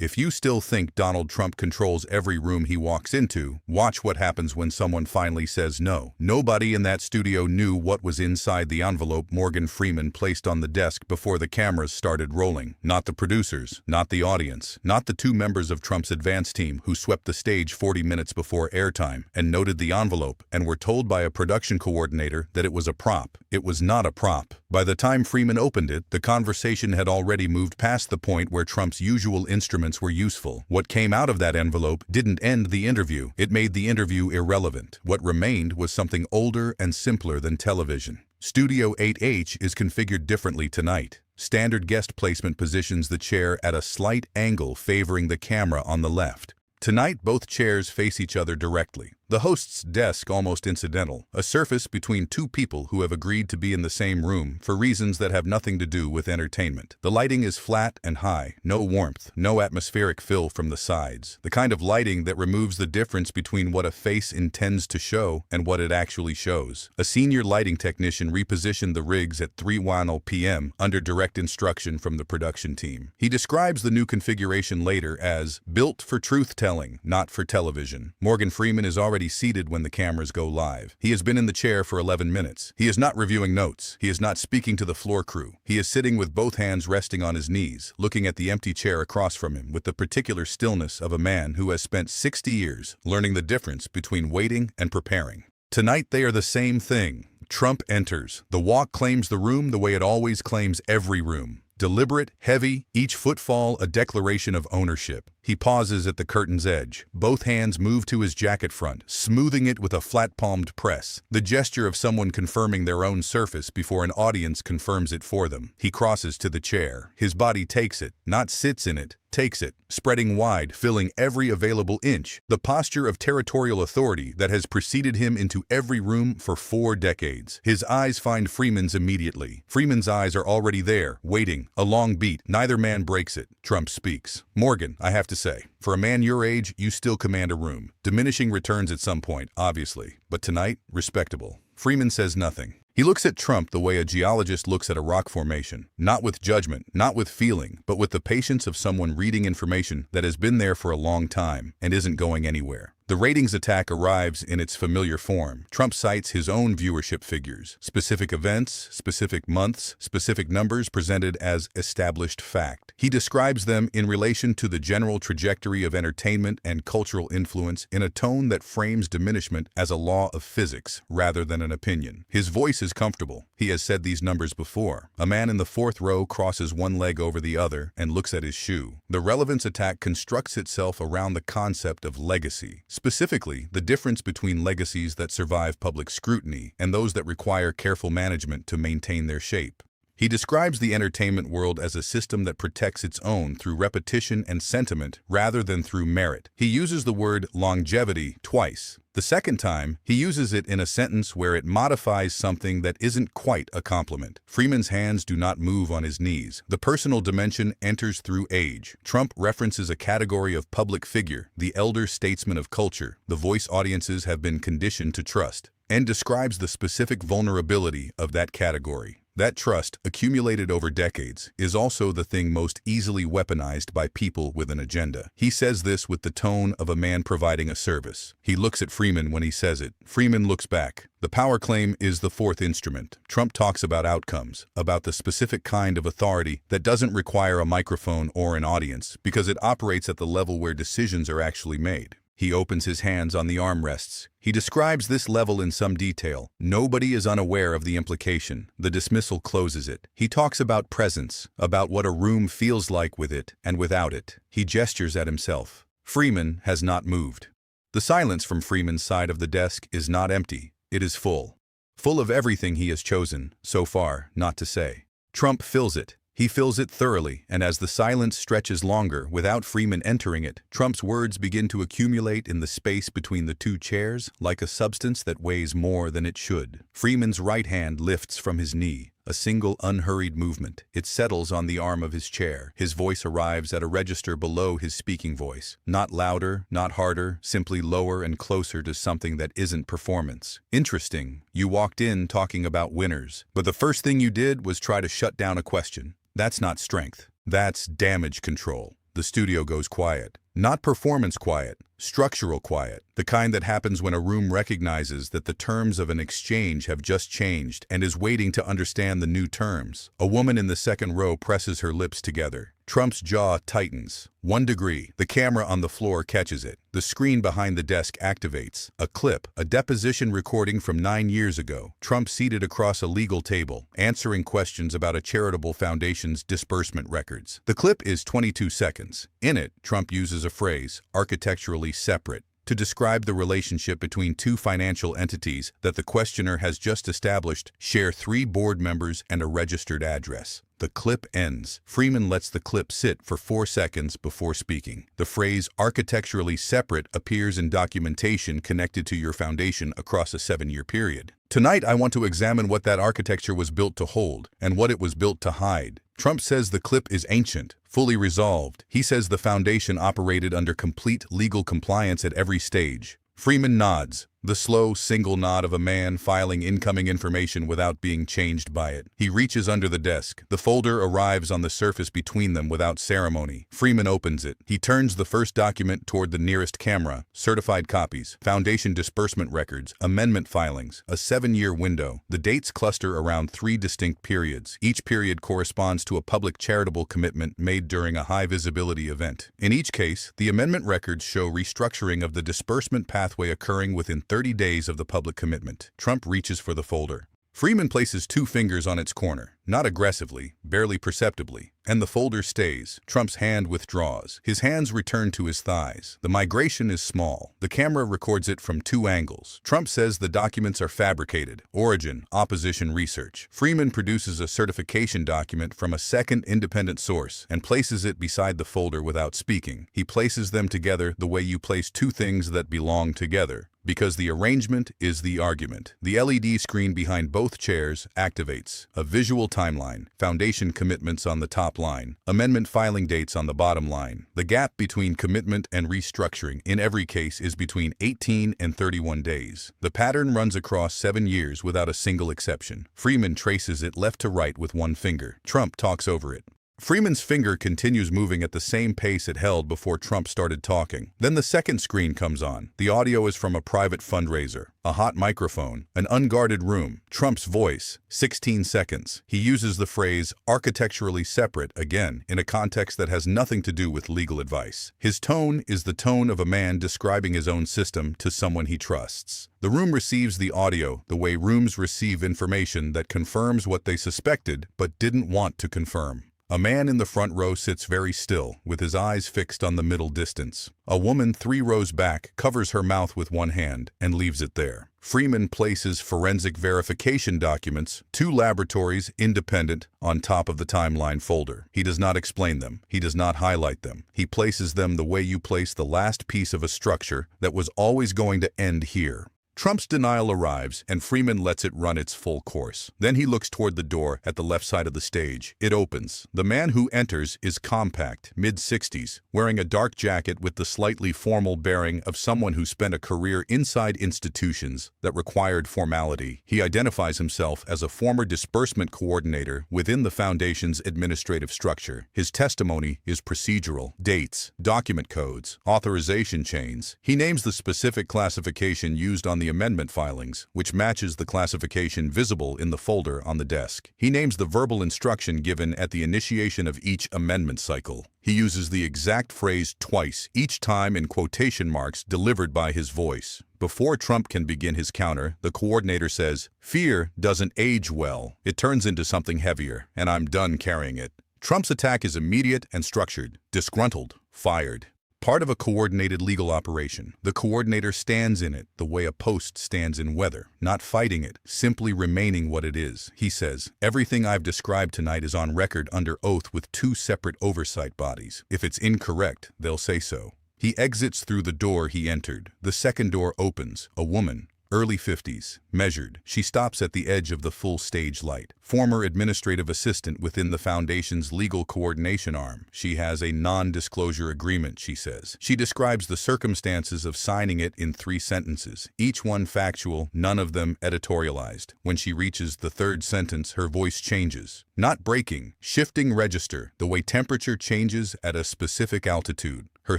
If you still think Donald Trump controls every room he walks into, watch what happens when someone finally says no. Nobody in that studio knew what was inside the envelope Morgan Freeman placed on the desk before the cameras started rolling. Not the producers, not the audience, not the two members of Trump's advance team who swept the stage 40 minutes before airtime and noted the envelope and were told by a production coordinator that it was a prop. It was not a prop. By the time Freeman opened it, the conversation had already moved past the point where Trump's usual instruments were useful. What came out of that envelope didn't end the interview. It made the interview irrelevant. What remained was something older and simpler than television. Studio 8H is configured differently tonight. Standard guest placement positions the chair at a slight angle favoring the camera on the left. Tonight, both chairs face each other directly. The host's desk almost incidental, a surface between two people who have agreed to be in the same room for reasons that have nothing to do with entertainment. The lighting is flat and high, no warmth, no atmospheric fill from the sides. The kind of lighting that removes the difference between what a face intends to show and what it actually shows. A senior lighting technician repositioned the rigs at 3:10 p.m. under direct instruction from the production team. He describes the new configuration later as built for truth-telling, not for television. Morgan Freeman is already seated when the cameras go live. He has been in the chair for 11 minutes. He is not reviewing notes. He is not speaking to the floor crew. He is sitting with both hands resting on his knees, looking at the empty chair across from him with the particular stillness of a man who has spent 60 years learning the difference between waiting and preparing. Tonight they are the same thing. Trump enters. The walk claims the room the way it always claims every room. Deliberate, heavy, each footfall a declaration of ownership. He pauses at the curtain's edge. Both hands move to his jacket front, smoothing it with a flat-palmed press, the gesture of someone confirming their own surface before an audience confirms it for them. He crosses to the chair. His body takes it, not sits in it, takes it, spreading wide, filling every available inch, the posture of territorial authority that has preceded him into every room for 4 decades. His eyes find Freeman's immediately. Freeman's eyes are already there, waiting, a long beat. Neither man breaks it. Trump speaks. "Morgan, I have to say, for a man your age, you still command a room. Diminishing returns at some point, obviously, but tonight, respectable." Freeman says nothing. He looks at Trump the way a geologist looks at a rock formation, not with judgment, not with feeling, but with the patience of someone reading information that has been there for a long time and isn't going anywhere. The ratings attack arrives in its familiar form. Trump cites his own viewership figures, specific events, specific months, specific numbers presented as established fact. He describes them in relation to the general trajectory of entertainment and cultural influence in a tone that frames diminishment as a law of physics rather than an opinion. His voice is comfortable. He has said these numbers before. A man in the 4th row crosses one leg over the other and looks at his shoe. The relevance attack constructs itself around the concept of legacy. Specifically, the difference between legacies that survive public scrutiny and those that require careful management to maintain their shape. He describes the entertainment world as a system that protects its own through repetition and sentiment rather than through merit. He uses the word longevity twice. The second time, he uses it in a sentence where it modifies something that isn't quite a compliment. Freeman's hands do not move on his knees. The personal dimension enters through age. Trump references a category of public figure, the elder statesman of culture, the voice audiences have been conditioned to trust, and describes the specific vulnerability of that category. That trust, accumulated over decades, is also the thing most easily weaponized by people with an agenda. He says this with the tone of a man providing a service. He looks at Freeman when he says it. Freeman looks back. The power claim is the 4th instrument. Trump talks about outcomes, about the specific kind of authority that doesn't require a microphone or an audience because it operates at the level where decisions are actually made. He opens his hands on the armrests. He describes this level in some detail. Nobody is unaware of the implication. The dismissal closes it. He talks about presence, about what a room feels like with it and without it. He gestures at himself. Freeman has not moved. The silence from Freeman's side of the desk is not empty. It is full. Full of everything he has chosen, so far, not to say. Trump fills it. He fills it thoroughly, and as the silence stretches longer without Freeman entering it, Trump's words begin to accumulate in the space between the two chairs like a substance that weighs more than it should. Freeman's right hand lifts from his knee, a single unhurried movement. It settles on the arm of his chair. His voice arrives at a register below his speaking voice. Not louder, not harder, simply lower and closer to something that isn't performance. Interesting, you walked in talking about winners, but the first thing you did was try to shut down a question. That's not strength. That's damage control. The studio goes quiet. Not performance quiet, structural quiet. The kind that happens when a room recognizes that the terms of an exchange have just changed and is waiting to understand the new terms. A woman in the second row presses her lips together. Trump's jaw tightens. 1 degree. The camera on the floor catches it. The screen behind the desk activates. A clip, a deposition recording from 9 years ago. Trump seated across a legal table, answering questions about a charitable foundation's disbursement records. The clip is 22 seconds. In it, Trump uses a phrase, architecturally separate, to describe the relationship between two financial entities that the questioner has just established share 3 board members and a registered address. The clip ends. Freeman lets the clip sit for 4 seconds before speaking. The phrase architecturally separate appears in documentation connected to your foundation across a 7-year period. Tonight, I want to examine what that architecture was built to hold and what it was built to hide. Trump says the clip is ancient, fully resolved. He says the foundation operated under complete legal compliance at every stage. Freeman nods, the slow, single nod of a man filing incoming information without being changed by it. He reaches under the desk. The folder arrives on the surface between them without ceremony. Freeman opens it. He turns the first document toward the nearest camera. Certified copies, foundation disbursement records, amendment filings, a 7-year window. The dates cluster around 3 distinct periods. Each period corresponds to a public charitable commitment made during a high-visibility event. In each case, the amendment records show restructuring of the disbursement pathway occurring within 30 days of the public commitment. Trump reaches for the folder. Freeman places 2 fingers on its corner, not aggressively, barely perceptibly, and the folder stays. Trump's hand withdraws. His hands return to his thighs. The migration is small. The camera records it from 2 angles. Trump says the documents are fabricated. Origin, opposition research. Freeman produces a certification document from a second independent source and places it beside the folder without speaking. He places them together the way you place 2 things that belong together, because the arrangement is the argument. The LED screen behind both chairs activates. A visual timeline, foundation commitments on the top line, amendment filing dates on the bottom line. The gap between commitment and restructuring in every case is between 18 and 31 days. The pattern runs across 7 years without a single exception. Freeman traces it left to right with 1 finger. Trump talks over it. Freeman's finger continues moving at the same pace it held before Trump started talking. Then the second screen comes on. The audio is from a private fundraiser, a hot microphone, an unguarded room. Trump's voice, 16 seconds. He uses the phrase architecturally separate again in a context that has nothing to do with legal advice. His tone is the tone of a man describing his own system to someone he trusts. The room receives the audio the way rooms receive information that confirms what they suspected but didn't want to confirm. A man in the front row sits very still, with his eyes fixed on the middle distance. A woman 3 rows back covers her mouth with 1 hand and leaves it there. Freeman places forensic verification documents, 2 laboratories independent, on top of the timeline folder. He does not explain them. He does not highlight them. He places them the way you place the last piece of a structure that was always going to end here. Trump's denial arrives, and Freeman lets it run its full course. Then he looks toward the door at the left side of the stage. It opens. The man who enters is compact, mid-60s, wearing a dark jacket with the slightly formal bearing of someone who spent a career inside institutions that required formality. He identifies himself as a former disbursement coordinator within the foundation's administrative structure. His testimony is procedural: dates, document codes, authorization chains. He names the specific classification used on the amendment filings, which matches the classification visible in the folder on the desk. He names the verbal instruction given at the initiation of each amendment cycle. He uses the exact phrase twice, each time in quotation marks delivered by his voice. Before Trump can begin his counter, the coordinator says, "Fear doesn't age well. It turns into something heavier, and I'm done carrying it." Trump's attack is immediate and structured: disgruntled, fired. Part of a coordinated legal operation. The coordinator stands in it the way a post stands in weather, not fighting it, simply remaining what it is. He says, "Everything I've described tonight is on record under oath with 2 separate oversight bodies. If it's incorrect, they'll say so." He exits through the door he entered. The second door opens. A woman, early 50s, measured. She stops at the edge of the full stage light. Former administrative assistant within the foundation's legal coordination arm. She has a non-disclosure agreement, she says. She describes the circumstances of signing it in 3 sentences, each one factual, none of them editorialized. When she reaches the 3rd sentence, her voice changes. Not breaking, shifting register, the way temperature changes at a specific altitude. Her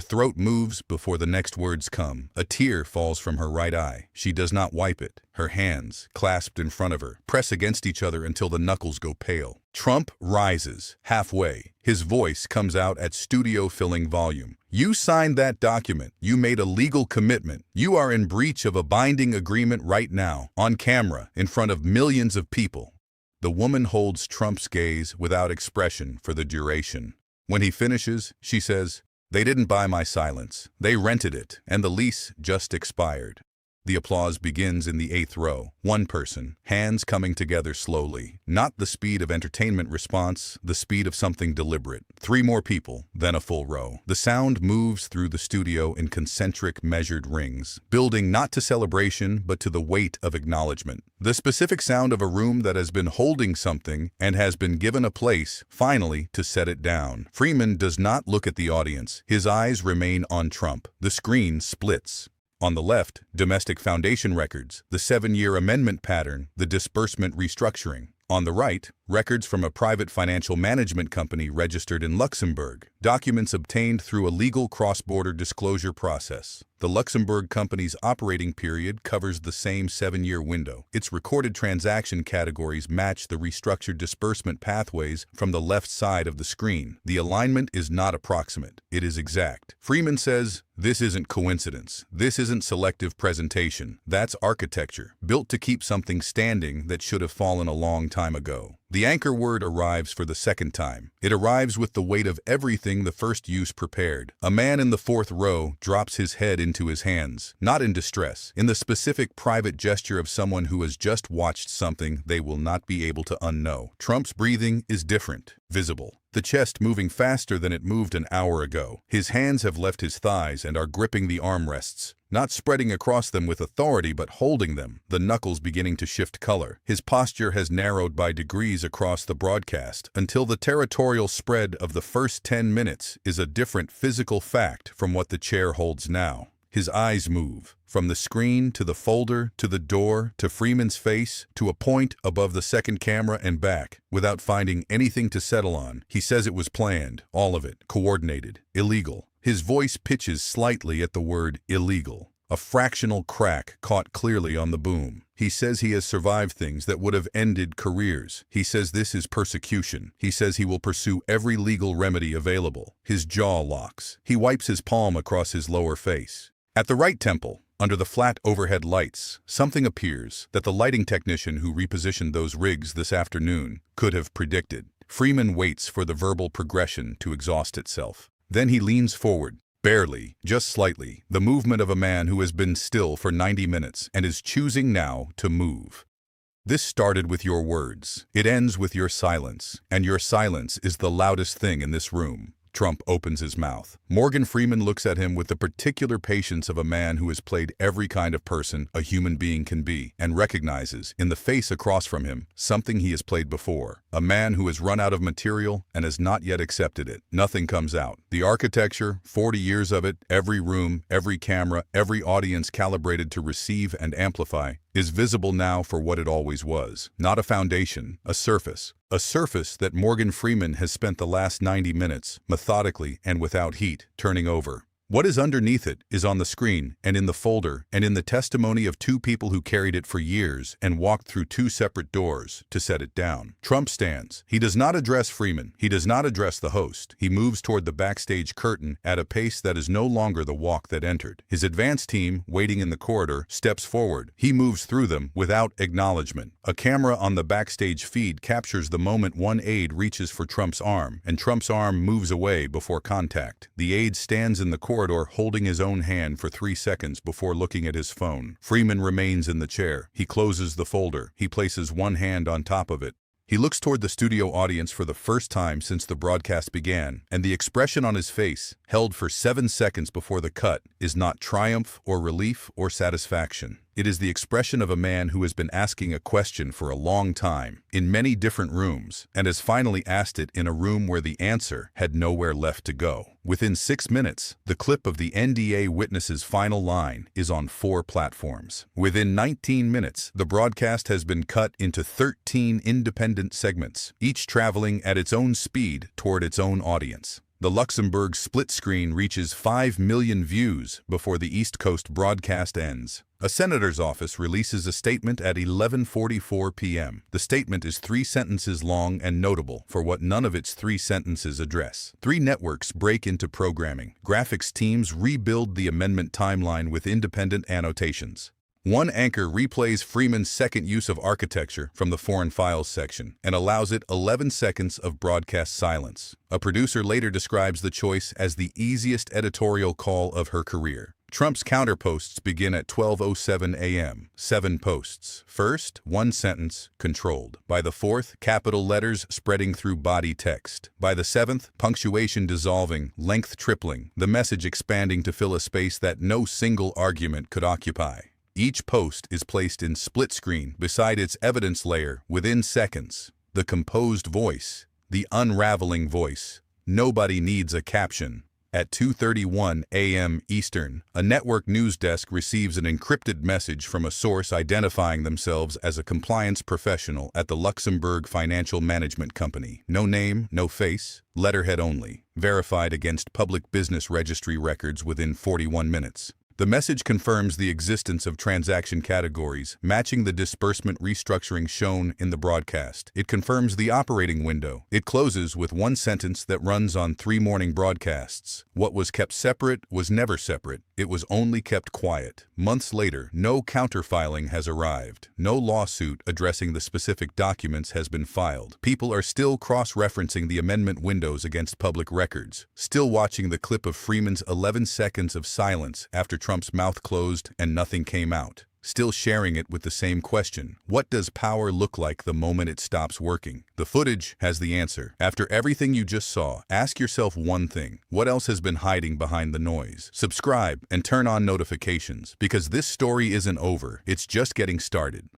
throat moves before the next words come. A tear falls from her right eye. She does not wipe it. Her hands, clasped in front of her, press against each other until the knuckles go pale. Trump rises, halfway. His voice comes out at studio-filling volume. You signed that document. You made a legal commitment. You are in breach of a binding agreement right now, on camera, in front of millions of people. The woman holds Trump's gaze without expression for the duration. When he finishes, she says, "They didn't buy my silence. They rented it, and the lease just expired." The applause begins in the 8th row. One person, hands coming together slowly. Not the speed of entertainment response, the speed of something deliberate. 3 more people, then a full row. The sound moves through the studio in concentric, measured rings, building not to celebration, but to the weight of acknowledgement. The specific sound of a room that has been holding something and has been given a place, finally, to set it down. Freeman does not look at the audience. His eyes remain on Trump. The screen splits. On the left, domestic foundation records, the 7-year amendment pattern, the disbursement restructuring. On the right, records from a private financial management company registered in Luxembourg, documents obtained through a legal cross-border disclosure process. The Luxembourg company's operating period covers the same 7-year window. Its recorded transaction categories match the restructured disbursement pathways from the left side of the screen. The alignment is not approximate, it is exact. Freeman says, "This isn't coincidence. This isn't selective presentation. That's architecture, built to keep something standing that should have fallen a long time ago." The anchor word arrives for the 2nd time. It arrives with the weight of everything the first use prepared. A man in the 4th row drops his head into his hands, not in distress, in the specific private gesture of someone who has just watched something they will not be able to unknow. Trump's breathing is different, visible. The chest moving faster than it moved an hour ago. His hands have left his thighs and are gripping the armrests, not spreading across them with authority but holding them, the knuckles beginning to shift color. His posture has narrowed by degrees across the broadcast until the territorial spread of the first 10 minutes is a different physical fact from what the chair holds now. His eyes move, from the screen to the folder to the door to Freeman's face to a point above the 2nd camera and back. Without finding anything to settle on, he says it was planned, all of it, coordinated, illegal. His voice pitches slightly at the word illegal. A fractional crack caught clearly on the boom. He says he has survived things that would have ended careers. He says this is persecution. He says he will pursue every legal remedy available. His jaw locks. He wipes his palm across his lower face. At the right temple, under the flat overhead lights, something appears that the lighting technician who repositioned those rigs this afternoon could have predicted. Freeman waits for the verbal progression to exhaust itself. Then he leans forward, barely, just slightly, the movement of a man who has been still for 90 minutes and is choosing now to move. This started with your words. It ends with your silence, and your silence is the loudest thing in this room. Trump opens his mouth. Morgan Freeman looks at him with the particular patience of a man who has played every kind of person a human being can be, and recognizes, in the face across from him, something he has played before. A man who has run out of material and has not yet accepted it. Nothing comes out. The architecture, 40 years of it, every room, every camera, every audience calibrated to receive and amplify, is visible now for what it always was. Not a foundation, a surface. A surface that Morgan Freeman has spent the last 90 minutes, methodically and without heat, turning over. What is underneath it is on the screen and in the folder and in the testimony of 2 people who carried it for years and walked through 2 separate doors to set it down. Trump stands. He does not address Freeman. He does not address the host. He moves toward the backstage curtain at a pace that is no longer the walk that entered. His advance team, waiting in the corridor, steps forward. He moves through them without acknowledgement. A camera on the backstage feed captures the moment one aide reaches for Trump's arm, and Trump's arm moves away before contact. The aide stands in the corridor holding his own hand for 3 seconds before looking at his phone. Freeman remains in the chair. He closes the folder. He places one hand on top of it. He looks toward the studio audience for the first time since the broadcast began, and the expression on his face, held for 7 seconds before the cut, is not triumph or relief or satisfaction. It is the expression of a man who has been asking a question for a long time, in many different rooms, and has finally asked it in a room where the answer had nowhere left to go. Within 6 minutes, the clip of the NDA witness's final line is on 4 platforms. Within 19 minutes, the broadcast has been cut into 13 independent segments, each traveling at its own speed toward its own audience. The Luxembourg split screen reaches 5 million views before the East Coast broadcast ends. A senator's office releases a statement at 11:44 p.m. The statement is 3 sentences long and notable for what none of its 3 sentences address. 3 networks break into programming. Graphics teams rebuild the amendment timeline with independent annotations. One anchor replays Freeman's second use of architecture from the Foreign Files section and allows it 11 seconds of broadcast silence. A producer later describes the choice as the easiest editorial call of her career. Trump's counterposts begin at 12:07 a.m. 7 posts. First, 1 sentence, controlled. By the 4th, capital letters spreading through body text. By the 7th, punctuation dissolving, length tripling, the message expanding to fill a space that no single argument could occupy. Each post is placed in split screen beside its evidence layer within seconds. The composed voice, the unraveling voice. Nobody needs a caption. At 2:31 a.m. Eastern, a network news desk receives an encrypted message from a source identifying themselves as a compliance professional at the Luxembourg Financial Management Company. No name, no face, letterhead only. Verified against Public Business Registry records within 41 minutes. The message confirms the existence of transaction categories, matching the disbursement restructuring shown in the broadcast. It confirms the operating window. It closes with 1 sentence that runs on 3 morning broadcasts. What was kept separate was never separate. It was only kept quiet. Months later, no counterfiling has arrived. No lawsuit addressing the specific documents has been filed. People are still cross-referencing the amendment windows against public records, still watching the clip of Freeman's 11 seconds of silence after Trump's mouth closed and nothing came out, still sharing it with the same question. What does power look like the moment it stops working? The footage has the answer. After everything you just saw, ask yourself one thing. What else has been hiding behind the noise? Subscribe and turn on notifications, because this story isn't over. It's just getting started.